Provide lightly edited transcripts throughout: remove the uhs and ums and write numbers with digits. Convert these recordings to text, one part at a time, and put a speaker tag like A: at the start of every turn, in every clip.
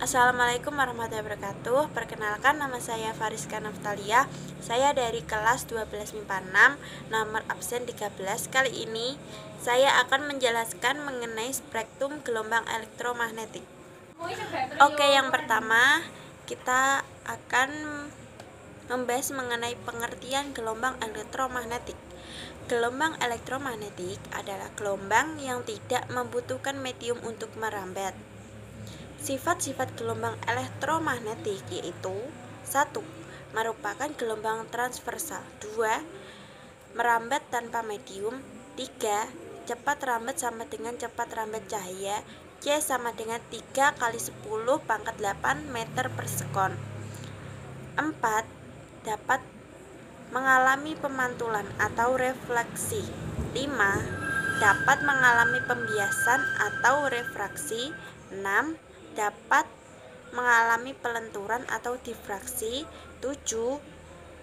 A: Assalamualaikum warahmatullahi wabarakatuh. Perkenalkan, nama saya Fariska Naftalia. Saya dari kelas 12 MIPA 6, nomor absen 13. Kali ini saya akan menjelaskan mengenai spektrum gelombang elektromagnetik. Oke, yang pertama kita akan membahas mengenai pengertian gelombang elektromagnetik. Gelombang elektromagnetik adalah gelombang yang tidak membutuhkan medium untuk merambat. Sifat-sifat gelombang elektromagnetik yaitu 1. Merupakan gelombang transversal. 2. Merambat tanpa medium. 3. Cepat rambat sama dengan cepat rambat cahaya. C sama dengan 3 kali 10 pangkat 8 meter per sekon. 4. Dapat mengalami pemantulan atau refleksi. 5. Dapat mengalami pembiasan atau refraksi. 6. Dapat mengalami pelenturan atau difraksi. 7.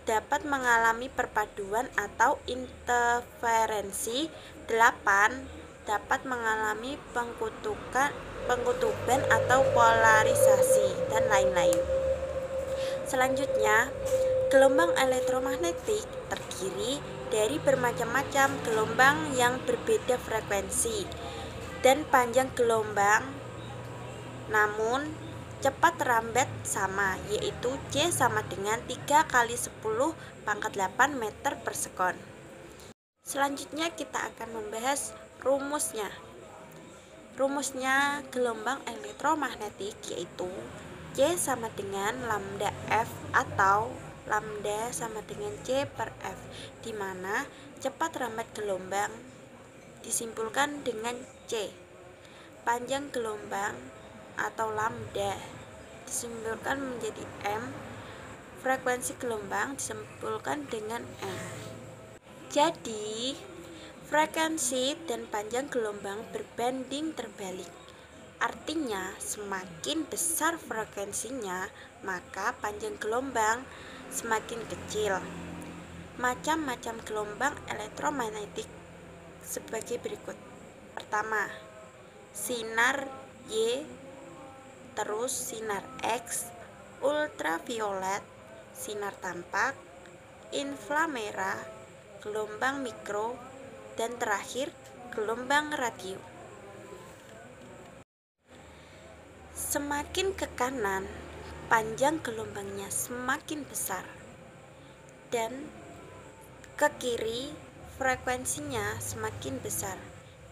A: Dapat mengalami perpaduan atau interferensi. 8. Dapat mengalami pengkutuban atau polarisasi, dan lain-lain. Selanjutnya, gelombang elektromagnetik terdiri dari bermacam-macam gelombang yang berbeda frekuensi dan panjang gelombang, namun cepat rambat sama, yaitu C sama dengan 3 kali 10 pangkat 8 meter per sekon. Selanjutnya kita akan membahas rumusnya. Rumusnya gelombang elektromagnetik yaitu C sama dengan lambda F atau lambda sama dengan C per F, di mana cepat rambat gelombang disimpulkan dengan C. Panjang gelombang atau lambda disimpulkan menjadi M. Frekuensi gelombang disimpulkan dengan M. Jadi, frekuensi dan panjang gelombang berbanding terbalik. Artinya, semakin besar frekuensinya, maka panjang gelombang semakin kecil. Macam-macam gelombang elektromagnetik sebagai berikut. Pertama, sinar Y, terus sinar X, ultraviolet, sinar tampak, inframerah, gelombang mikro, dan terakhir gelombang radio. Semakin ke kanan, panjang gelombangnya semakin besar, dan ke kiri frekuensinya semakin besar.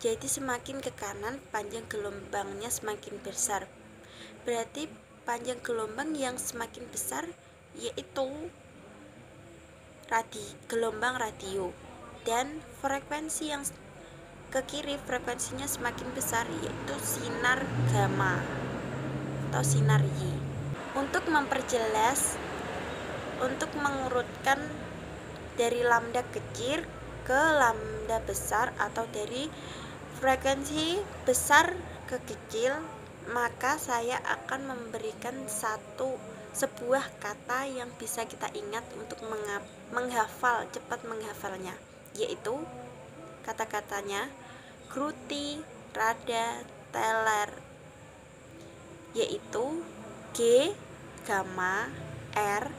A: Jadi semakin ke kanan panjang gelombangnya semakin besar. Berarti panjang gelombang yang semakin besar yaitu gelombang radio, dan frekuensi yang ke kiri frekuensinya semakin besar yaitu sinar gamma atau sinar Y. Untuk memperjelas, untuk mengurutkan dari lambda kecil ke lambda besar atau dari frekuensi besar ke kecil, maka saya akan memberikan sebuah kata yang bisa kita ingat untuk menghafal, cepat menghafalnya, yaitu kata-katanya Gruti, Rada, Teller, yaitu G, gamma, R,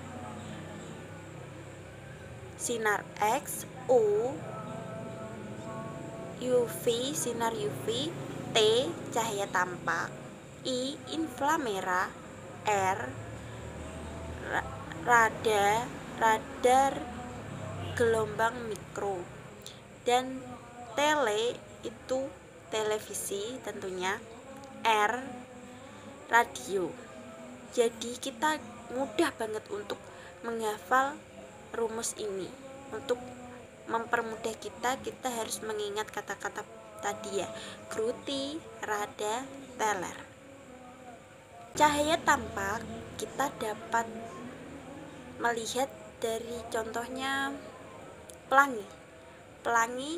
A: sinar X, U, UV, sinar UV, T, cahaya tampak, I, inframerah, R, radar, gelombang mikro, dan tele itu televisi tentunya, R, radio. Jadi kita mudah banget untuk menghafal rumus ini. Untuk mempermudah kita harus mengingat kata-kata tadi ya, Gruti, Rada, Teller. Cahaya tampak kita dapat melihat dari contohnya pelangi. Pelangi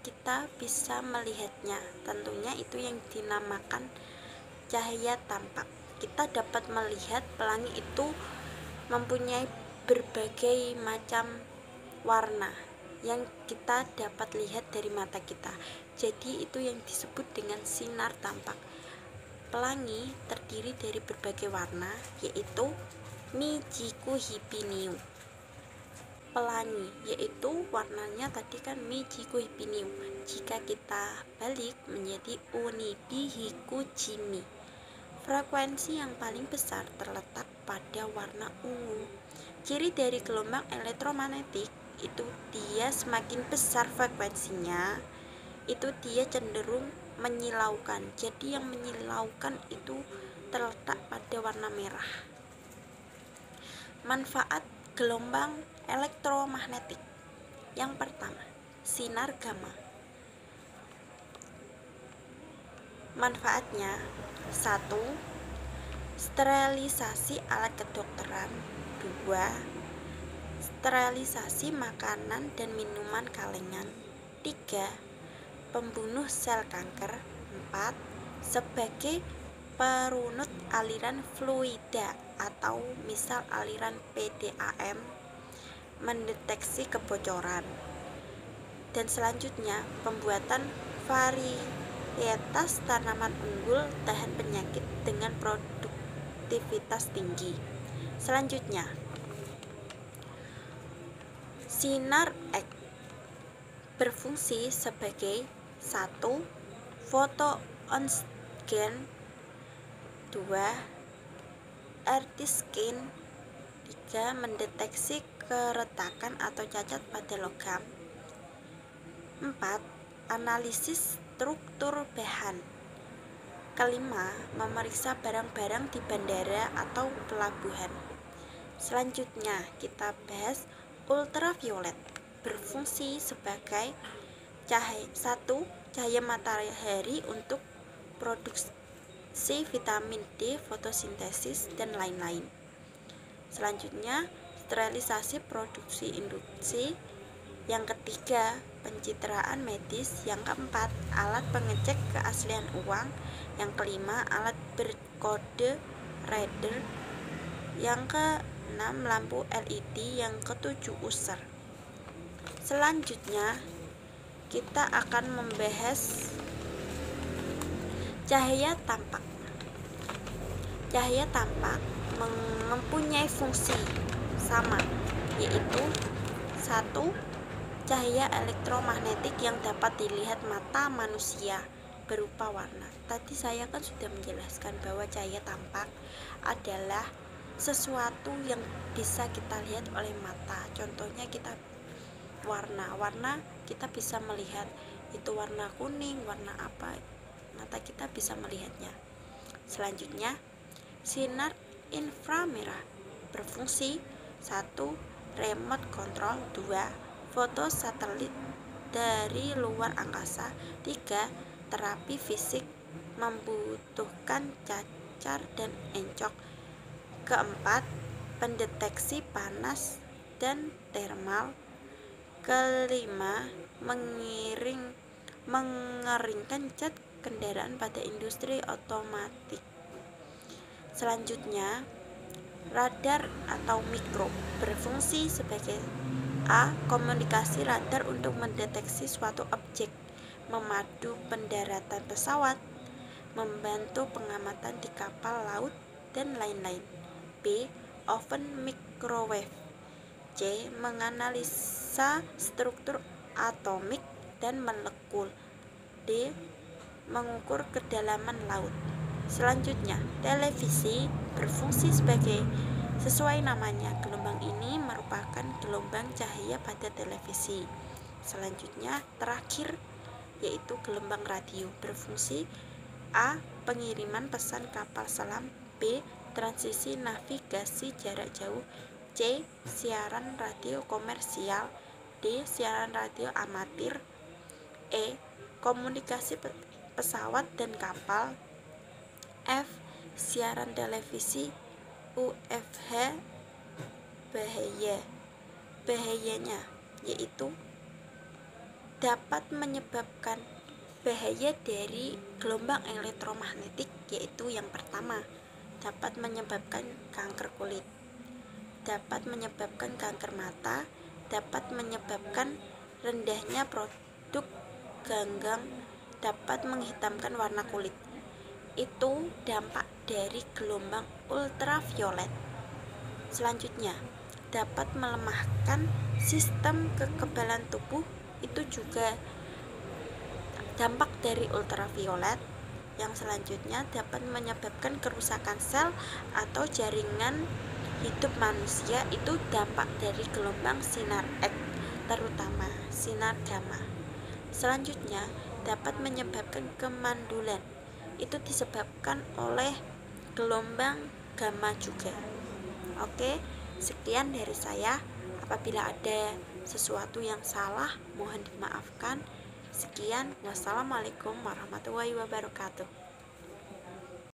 A: kita bisa melihatnya, tentunya itu yang dinamakan cahaya tampak. Kita dapat melihat pelangi itu mempunyai berbagai macam warna yang kita dapat lihat dari mata kita. Jadi itu yang disebut dengan sinar tampak. Pelangi terdiri dari berbagai warna, yaitu Mijiku Hibiniu. Pelangi yaitu warnanya tadi kan Mijiku Hibiniu. Jika kita balik menjadi Unibihiku Jimi. Frekuensi yang paling besar terletak pada warna ungu. Ciri dari gelombang elektromagnetik itu dia semakin besar frekuensinya, itu dia cenderung menyilaukan. Jadi yang menyilaukan itu terletak pada warna merah. Manfaat gelombang elektromagnetik. Yang pertama, sinar gamma. Manfaatnya: 1. Sterilisasi alat kedokteran. 2. Sterilisasi makanan dan minuman kalengan. 3. Pembunuh sel kanker. 4. Sebagai perunut aliran fluida atau misal aliran PDAM, mendeteksi kebocoran. Dan selanjutnya, pembuatan varietas tanaman unggul tahan penyakit dengan produktivitas tinggi. Selanjutnya, sinar X berfungsi sebagai 1. Fotoongen, 2. RT-scan, 3. Mendeteksi keretakan atau cacat pada logam, 4. Analisis struktur bahan, kelima, memeriksa barang-barang di bandara atau pelabuhan. Selanjutnya kita bahas ultraviolet, berfungsi sebagai cahaya matahari untuk produksi vitamin D, fotosintesis, dan lain-lain. Selanjutnya, sterilisasi produksi induksi. Yang ketiga, pencitraan medis. Yang keempat, alat pengecek keaslian uang. Yang kelima, alat berkode reader. Yang keenam, lampu LED. Yang ketujuh, user. Selanjutnya, kita akan membahas cahaya tampak. Cahaya tampak mempunyai fungsi sama, yaitu 1. Cahaya elektromagnetik yang dapat dilihat mata manusia berupa warna. Tadi saya kan sudah menjelaskan bahwa cahaya tampak adalah sesuatu yang bisa kita lihat oleh mata. Contohnya kita warna kita bisa melihat itu warna kuning, warna apa, mata kita bisa melihatnya. Selanjutnya, sinar inframerah berfungsi 1. Remote control, 2. Foto satelit dari luar angkasa, 3. Terapi fisik membutuhkan cacar dan encok, keempat, pendeteksi panas dan thermal, kelima, mengeringkan cat kendaraan pada industri otomatis. Selanjutnya, radar atau mikro berfungsi sebagai A. Komunikasi radar untuk mendeteksi suatu objek, memadu pendaratan pesawat, membantu pengamatan di kapal laut, dan lain-lain. B. Oven microwave. C. Menganalisa struktur atomik dan molekul. D. Mengukur kedalaman laut. Selanjutnya, televisi berfungsi sebagai sesuai namanya, gelombang ini merupakan gelombang cahaya pada televisi. Selanjutnya, terakhir, yaitu gelombang radio, berfungsi A. Pengiriman pesan kapal selam, B. Transisi navigasi jarak jauh, C. Siaran radio komersial, D. Siaran radio amatir, E. Komunikasi pesawat dan kapal, F. Siaran televisi UFH. Bahayanya yaitu dapat menyebabkan bahaya dari gelombang elektromagnetik, yaitu yang pertama, dapat menyebabkan kanker kulit, dapat menyebabkan kanker mata, dapat menyebabkan rendahnya produk ganggang, dapat menghitamkan warna kulit. itu dampak dari gelombang ultraviolet. Selanjutnya, dapat melemahkan sistem kekebalan tubuh, itu juga dampak dari ultraviolet. Yang selanjutnya dapat menyebabkan kerusakan sel atau jaringan hidup manusia, itu dampak dari gelombang sinar X, terutama sinar gamma. Selanjutnya dapat menyebabkan kemandulan, itu disebabkan oleh gelombang gamma juga. Oke, sekian dari saya. Apabila ada sesuatu yang salah, mohon dimaafkan. Sekian, wassalamualaikum warahmatullahi wabarakatuh.